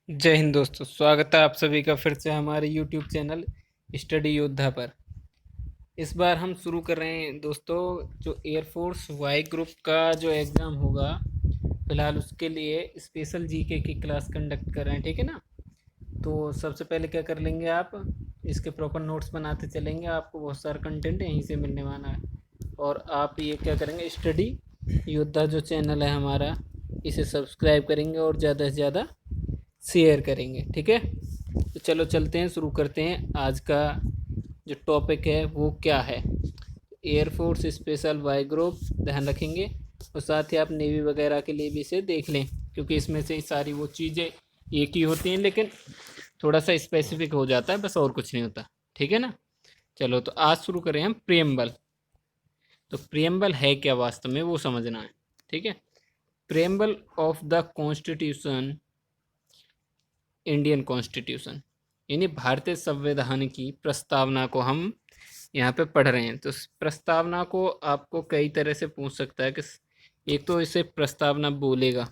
जय हिंद दोस्तों, स्वागत है आप सभी का फिर से हमारे YouTube चैनल स्टडी योद्धा पर। इस बार हम शुरू कर रहे हैं दोस्तों, जो एयरफोर्स वाई ग्रुप का जो एग्ज़ाम होगा, फिलहाल उसके लिए स्पेशल जीके की क्लास कंडक्ट कर रहे हैं। ठीक है ना। तो सबसे पहले क्या कर लेंगे, आप इसके प्रॉपर नोट्स बनाते चलेंगे। आपको बहुत सारा कंटेंट यहीं से मिलने वाला है। और आप ये क्या करेंगे, स्टडी योद्धा जो चैनल है हमारा, इसे सब्सक्राइब करेंगे और ज़्यादा से ज़्यादा शेयर करेंगे। ठीक है। तो चलो चलते हैं, शुरू करते हैं। आज का जो टॉपिक है वो क्या है, एयरफोर्स स्पेशल वाई ग्रुप ध्यान रखेंगे। और साथ ही आप नेवी वगैरह के लिए भी इसे देख लें, क्योंकि इसमें से सारी वो चीज़ें एक ही होती हैं, लेकिन थोड़ा सा स्पेसिफिक हो जाता है, बस और कुछ नहीं होता। ठीक है ना। चलो तो आज शुरू करें हम प्रियम्बल। तो प्रियम्बल है क्या वास्तव में, वो समझना है। ठीक है। Preamble of the constitution, Indian constitution, यानी भारतीय संविधान की प्रस्तावना को हम यहाँ पे पढ़ रहे हैं। तो इस प्रस्तावना को आपको कई तरह से पूछ सकता है कि एक तो इसे प्रस्तावना बोलेगा।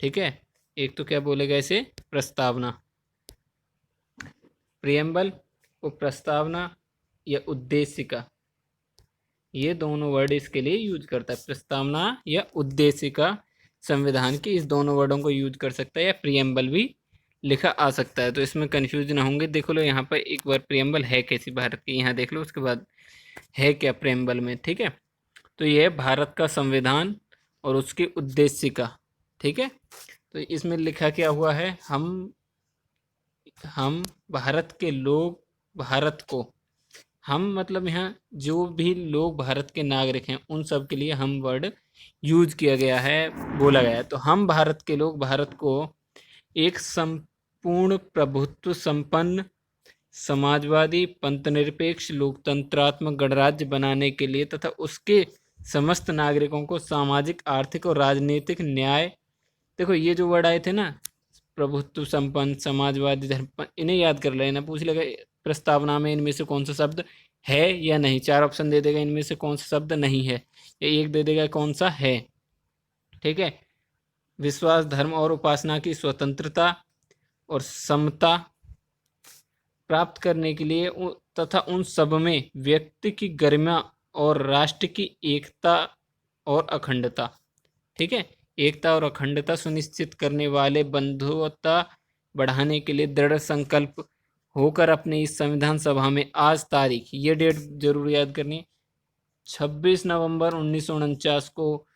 ठीक है। एक तो क्या बोलेगा इसे, प्रस्तावना। प्रियम्बल को प्रस्तावना या उद्देशिका, ये दोनों वर्ड इसके लिए यूज करता है। प्रस्तावना या उद्देशिका संविधान की, इस दोनों वर्डों को यूज कर सकता है, या प्रियम्बल भी लिखा आ सकता है। तो इसमें कंफ्यूज ना होंगे। देखो लो यहाँ पर एक बार प्रियम्बल है कैसी भारत की, यहाँ देख लो, उसके बाद है क्या प्रियम्बल में। ठीक है। तो ये है भारत का संविधान और उसकी उद्देशिका। ठीक है। तो इसमें लिखा क्या हुआ है, हम भारत के लोग, भारत को, हम मतलब यहाँ जो भी लोग भारत के नागरिक हैं उन सब के लिए हम वर्ड यूज किया गया है, बोला गया है। तो हम भारत के लोग भारत को एक संपूर्ण प्रभुत्व संपन्न समाजवादी पंथनिरपेक्ष लोकतंत्रात्मक गणराज्य बनाने के लिए तथा उसके समस्त नागरिकों को सामाजिक आर्थिक और राजनीतिक न्याय, देखो ये जो वर्ड आए थे ना, प्रभुत्व संपन्न समाजवादी धर्म, इन्हें याद कर लेना। पूछ लेगा प्रस्तावना में इनमें से कौन सा शब्द है या नहीं, चार ऑप्शन दे देगा, इनमें से कौन सा शब्द नहीं है, या एक दे देगा कौन सा है। ठीक है। विश्वास, धर्म और उपासना की स्वतंत्रता और समता प्राप्त करने के लिए तथा उन सब में व्यक्ति की गरिमा और राष्ट्र की एकता और अखंडता। ठीक है। एकता और अखंडता सुनिश्चित करने वाले, बंधुता बढ़ाने के लिए दृढ़ संकल्प होकर अपने इस संविधान सभा में आज तारीख, ये डेट जरूर याद करनी है, 26 नवंबर 1949 को,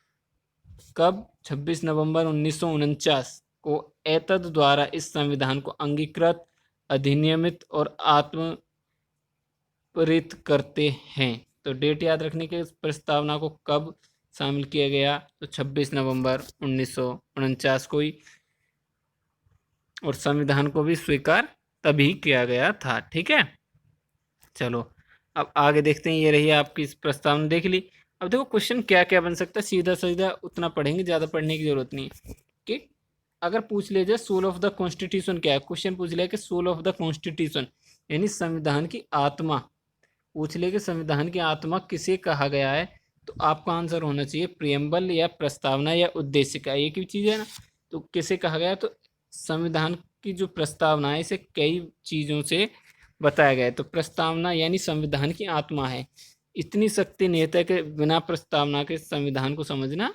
कब, 26 नवंबर 1949 को एतद द्वारा इस संविधान को अंगीकृत, अधिनियमित और आत्मप्रेरित करते हैं। तो डेट याद रखने के, प्रस्तावना को कब शामिल किया गया, तो 26 नवंबर 1949 को ही, और संविधान को भी स्वीकार तभी किया गया था। ठीक है। चलो अब आगे देखते हैं। ये रही आपकी इस प्रस्तावना, देख ली। अब देखो क्वेश्चन क्या क्या बन सकता है, सीधा सीधा उतना पढ़ेंगे, ज़्यादा पढ़ने की जरूरत नहीं है। कि अगर पूछ ले जाए सोल ऑफ द कॉन्स्टिट्यूशन क्या है, क्वेश्चन पूछ लिया कि सोल ऑफ द कॉन्स्टिट्यूशन यानी संविधान की आत्मा, पूछ ले कि संविधान की आत्मा किसे कहा गया है, तो आपका आंसर होना चाहिए प्रियम्बल या प्रस्तावना या उद्देशिका, एक ही चीज़ है ना। तो किसे कहा गया, तो संविधान की जो प्रस्तावना है इसे कई चीज़ों से बताया गया है। तो प्रस्तावना यानी संविधान की आत्मा है। इतनी शक्ति निहित है कि बिना प्रस्तावना के संविधान को समझना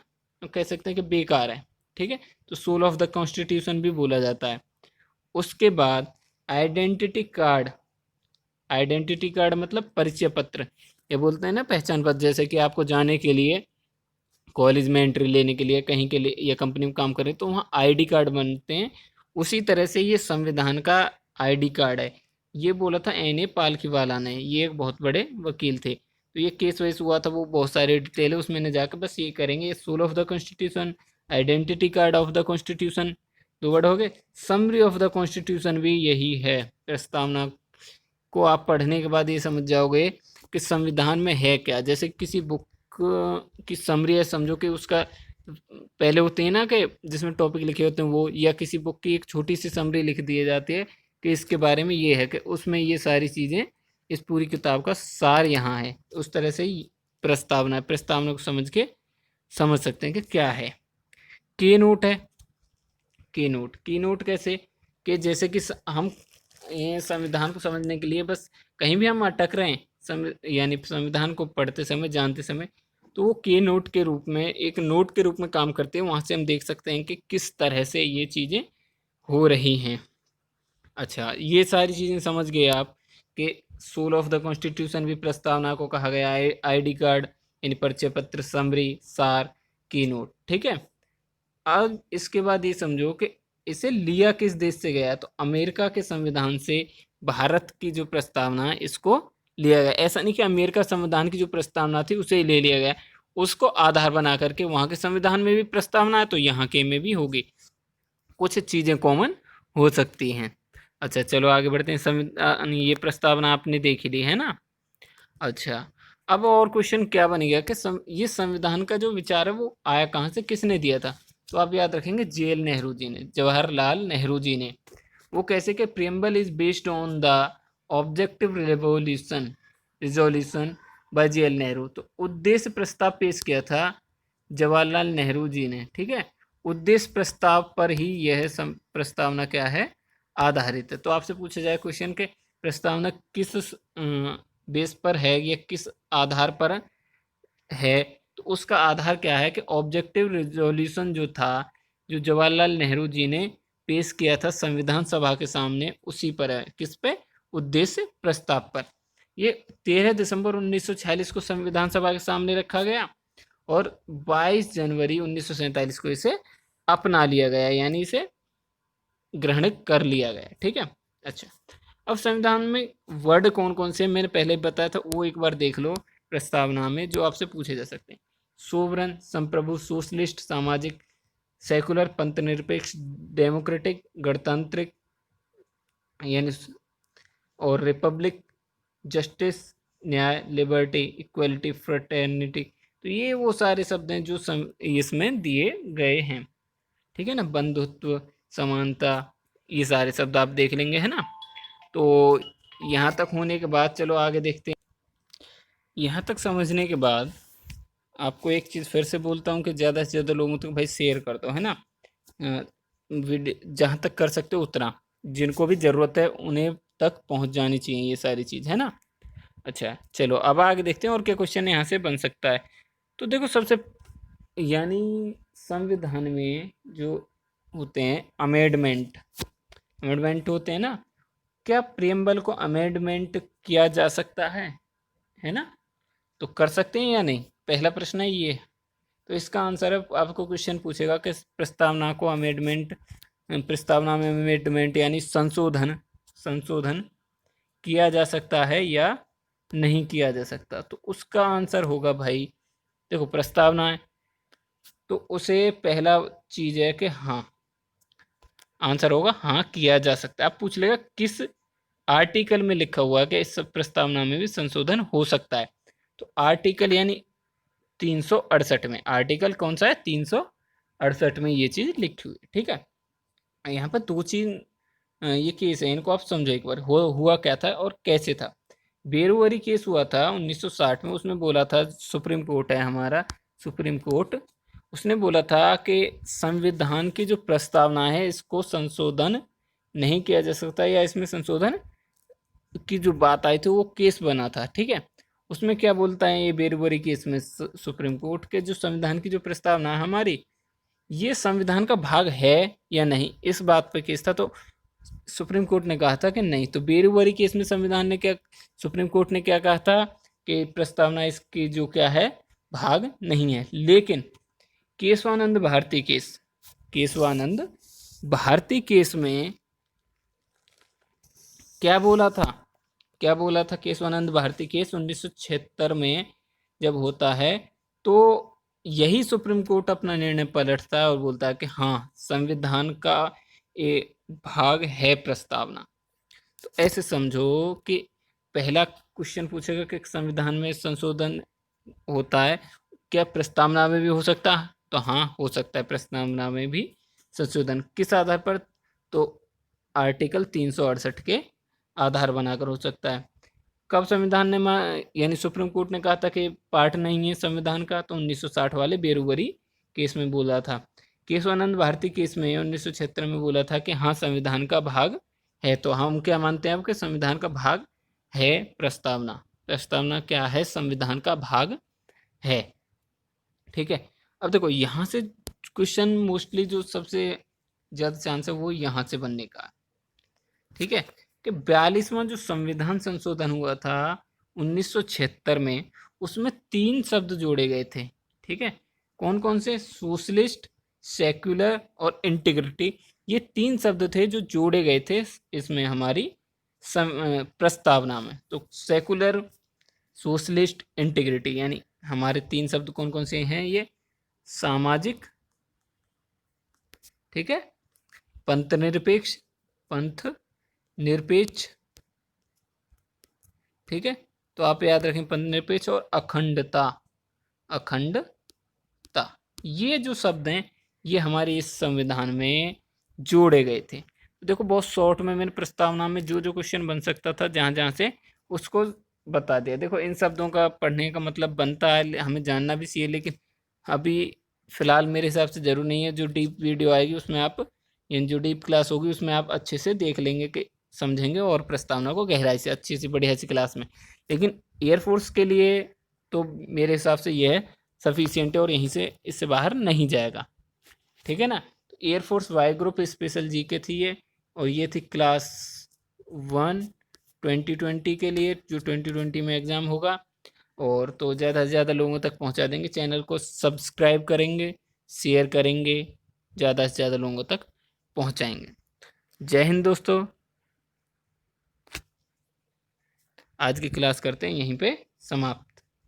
कह सकते हैं कि बेकार है। ठीक है। तो सोल ऑफ द कॉन्स्टिट्यूशन भी बोला जाता है। उसके बाद आइडेंटिटी कार्ड, आइडेंटिटी कार्ड मतलब परिचय पत्र, ये बोलते हैं ना पहचान पत्र। जैसे कि आपको जाने के लिए, कॉलेज में एंट्री लेने के लिए, कहीं के लिए या कंपनी में काम करें तो वहाँ आईडी कार्ड बनते हैं। उसी तरह से ये संविधान का आईडी कार्ड है। ये बोला था एन ए पालखीवाला ने, ये एक बहुत बड़े वकील थे। तो ये केस वेस हुआ था, वो बहुत सारे डिटेल है उसमें न जाकर बस ये करेंगे, soul of the constitution, identity card of the constitution, दो वर्ड हो गए। समरी ऑफ द कॉन्स्टिट्यूशन भी यही है। प्रस्तावना को आप पढ़ने के बाद ये समझ जाओगे कि संविधान में है क्या। जैसे किसी बुक की समरी है, समझो कि उसका पहले होते हैं ना कि जिसमें टॉपिक लिखे होते हैं वो, या किसी बुक की एक छोटी सी समरी लिख दी जाती है कि इसके बारे में ये है, कि उसमें ये सारी चीज़ें, इस पूरी किताब का सार यहाँ है। उस तरह से ही प्रस्तावना है। प्रस्तावना को समझ के समझ सकते हैं कि क्या है। के नोट है, की नोट, की नोट कैसे, कि जैसे कि हम ये संविधान को समझने के लिए बस कहीं भी हम अटक रहे हैं, यानी संविधान को पढ़ते समय, जानते समय, तो वो के नोट के रूप में, एक नोट के रूप में काम करते हैं। वहाँ से हम देख सकते हैं कि किस तरह से ये चीज़ें हो रही हैं। अच्छा, ये सारी चीज़ें समझ गए आप कि सोल ऑफ द कॉन्स्टिट्यूशन भी प्रस्तावना को कहा गया है, आईडी कार्ड यानी परिचय पत्र, समरी, सार, की नोट। ठीक है, अब इसके बाद ये समझो कि इसे लिया किस देश से गया, तो अमेरिका के संविधान से भारत की जो प्रस्तावना है इसको लिया गया। ऐसा नहीं कि अमेरिका संविधान की जो प्रस्तावना थी उसे ही ले लिया गया, उसको आधार बना करके वहाँ के संविधान में भी प्रस्तावना है तो यहाँ के में भी होगी, कुछ चीज़ें कॉमन हो सकती हैं। अच्छा चलो आगे बढ़ते हैं। संविधान, ये प्रस्तावना आपने देख ही ली है ना। अच्छा, अब और क्वेश्चन क्या बन गया कि ये संविधान का जो विचार है वो आया कहाँ से, किसने दिया था, तो आप याद रखेंगे जेएल नेहरू जी ने, जवाहरलाल नेहरू जी ने। वो कैसे कि preamble is based on the objective resolution by JL Nehru, तो उद्देश्य प्रस्ताव पेश किया था जवाहरलाल नेहरू जी ने। ठीक है, उद्देश्य प्रस्ताव पर ही यह प्रस्तावना क्या है, आधारित है। तो आपसे पूछा जाए क्वेश्चन के प्रस्तावना किस बेस पर है या किस आधार पर है, तो उसका आधार क्या है कि ऑब्जेक्टिव रिजोल्यूशन जो था, जो जवाहरलाल नेहरू जी ने पेश किया था संविधान सभा के सामने, उसी पर है। किस पे, उद्देश्य प्रस्ताव पर। ये 13 दिसंबर 1946 को संविधान सभा के सामने रखा गया और 22 जनवरी 1947 को इसे अपना लिया गया, यानी इसे ग्रहण कर लिया गया। ठीक है, अच्छा, अब संविधान में वर्ड कौन कौन से मैंने पहले बताया था वो एक बार देख लो प्रस्तावना में, जो आपसे पूछे जा सकते हैं। सोवरन, संप्रभु, सोशलिस्ट, सामाजिक, सेकुलर, पंथनिरपेक्ष, डेमोक्रेटिक, गणतांत्रिक यानी, और रिपब्लिक, जस्टिस, न्याय, लिबर्टी, इक्वलिटी, फ्रेटर्निटी। तो ये वो सारे शब्द हैं जो इसमें दिए गए हैं। ठीक है ना, बंधुत्व, समानता, ये सारे शब्द आप देख लेंगे, है ना। तो यहाँ तक होने के बाद चलो आगे देखते हैं। यहाँ तक समझने के बाद आपको एक चीज़ फिर से बोलता हूँ कि ज़्यादा से ज़्यादा लोगों तक भाई शेयर कर दो, है ना। जहाँ तक कर सकते हो उतना, जिनको भी ज़रूरत है उन्हें तक पहुँच जानी चाहिए ये सारी चीज़, है ना। अच्छा चलो अब आगे देखते हैं और क्या क्वेश्चन यहाँ से बन सकता है। तो देखो सबसे, यानी संविधान में जो होते हैं अमेंडमेंट, अमेंडमेंट होते हैं ना, क्या प्रियम्बल को अमेंडमेंट किया जा सकता है ना। तो कर सकते हैं या नहीं, पहला प्रश्न है ये। तो इसका आंसर है, आपको क्वेश्चन पूछेगा कि प्रस्तावना को अमेंडमेंट, प्रस्तावना में अमेंडमेंट यानी संशोधन, संशोधन किया जा सकता है या नहीं किया जा सकता, तो उसका आंसर होगा भाई, देखो प्रस्तावना है तो उसे पहला चीज है कि हाँ, आंसर होगा हाँ किया जा सकता है। आप पूछ लेगा किस आर्टिकल में लिखा हुआ है कि इस प्रस्तावना में भी संशोधन हो सकता है, तो आर्टिकल यानी 368 में, आर्टिकल कौन सा है, 368 में ये चीज लिखी हुई है। ठीक है, यहाँ पर दो चीज, ये केस है, इनको आप समझो एक बार, हुआ क्या था और कैसे था। बेरुवरी केस हुआ था 1960 में, उसमें बोला था, सुप्रीम कोर्ट है हमारा, सुप्रीम कोर्ट, उसने बोला था कि संविधान की जो प्रस्तावना है इसको संशोधन नहीं किया जा सकता, या इसमें संशोधन की जो बात आई थी वो केस बना था। ठीक है, उसमें क्या बोलता है ये बेरुवरी केस में सुप्रीम कोर्ट के, जो संविधान की जो प्रस्तावना है हमारी, ये संविधान का भाग है या नहीं, इस बात पे केस था। तो सुप्रीम कोर्ट ने कहा था कि नहीं, तो बेरुवरी केस में संविधान ने क्या, सुप्रीम कोर्ट ने क्या कहा था कि प्रस्तावना इसकी जो क्या है, भाग नहीं है। लेकिन केशवानंद भारती केस, केशवानंद भारती केस में क्या बोला था, क्या बोला था, केशवानंद भारती केस 1976 में जब होता है, तो यही सुप्रीम कोर्ट अपना निर्णय पलटता है और बोलता है कि हाँ संविधान का ये भाग है प्रस्तावना। तो ऐसे समझो कि पहला क्वेश्चन पूछेगा कि संविधान में संशोधन होता है, क्या प्रस्तावना में भी हो सकता है, तो हाँ हो सकता है प्रस्तावना में भी संशोधन। किस आधार पर, तो आर्टिकल 368 के आधार बनाकर हो सकता है। कब संविधान ने यानी सुप्रीम कोर्ट ने कहा था कि पार्ट नहीं है संविधान का, तो 1960 वाले बेरुवरी केस में बोला था। केशवानंद भारती केस में 1976 में बोला था कि हाँ संविधान का भाग है। तो हम क्या मानते हैं अब कि संविधान का भाग है प्रस्तावना। प्रस्तावना क्या है? संविधान का भाग है। ठीक है, अब देखो यहाँ से क्वेश्चन मोस्टली जो सबसे ज़्यादा चांस है वो यहाँ से बनने का। ठीक है, कि 42वां जो संविधान संशोधन हुआ था 1976 में, उसमें 3 शब्द जोड़े गए थे। ठीक है, कौन कौन से? सोशलिस्ट, सेक्युलर और इंटीग्रिटी। ये 3 शब्द थे जो जोड़े गए थे इसमें हमारी प्रस्तावना में। तो सेकुलर, सोशलिस्ट, इंटीग्रिटी, यानी हमारे 3 शब्द कौन कौन से हैं? ये सामाजिक, ठीक है, पंथ निरपेक्ष, ठीक है, तो आप याद रखें पंथ निरपेक्ष और अखंडता। अखंडता, ये जो शब्द हैं ये हमारे इस संविधान में जोड़े गए थे। तो देखो बहुत शॉर्ट में मैंने प्रस्तावना में जो जो क्वेश्चन बन सकता था जहाँ जहाँ से, उसको बता दिया। देखो इन शब्दों का पढ़ने का मतलब बनता है, हमें जानना भी चाहिए, लेकिन अभी फिलहाल मेरे हिसाब से ज़रूर नहीं है। जो डीप वीडियो आएगी उसमें आप, यानी जो डीप क्लास होगी उसमें आप अच्छे से देख लेंगे कि समझेंगे और प्रस्तावना को गहराई से अच्छी सी बढ़िया सी क्लास में। लेकिन एयरफोर्स के लिए तो मेरे हिसाब से ये है सफिशियंट है और यहीं से इससे बाहर नहीं जाएगा। ठीक है ना, तो air force Y group special GK थी ये, और ये थी क्लास 1 2020 के लिए, जो 2020 में एग्ज़ाम होगा। और तो ज़्यादा से ज़्यादा लोगों तक पहुंचा देंगे, चैनल को सब्सक्राइब करेंगे, शेयर करेंगे, ज़्यादा से ज़्यादा लोगों तक पहुंचाएंगे। जय हिंद दोस्तों, आज की क्लास करते हैं यहीं पे समाप्त।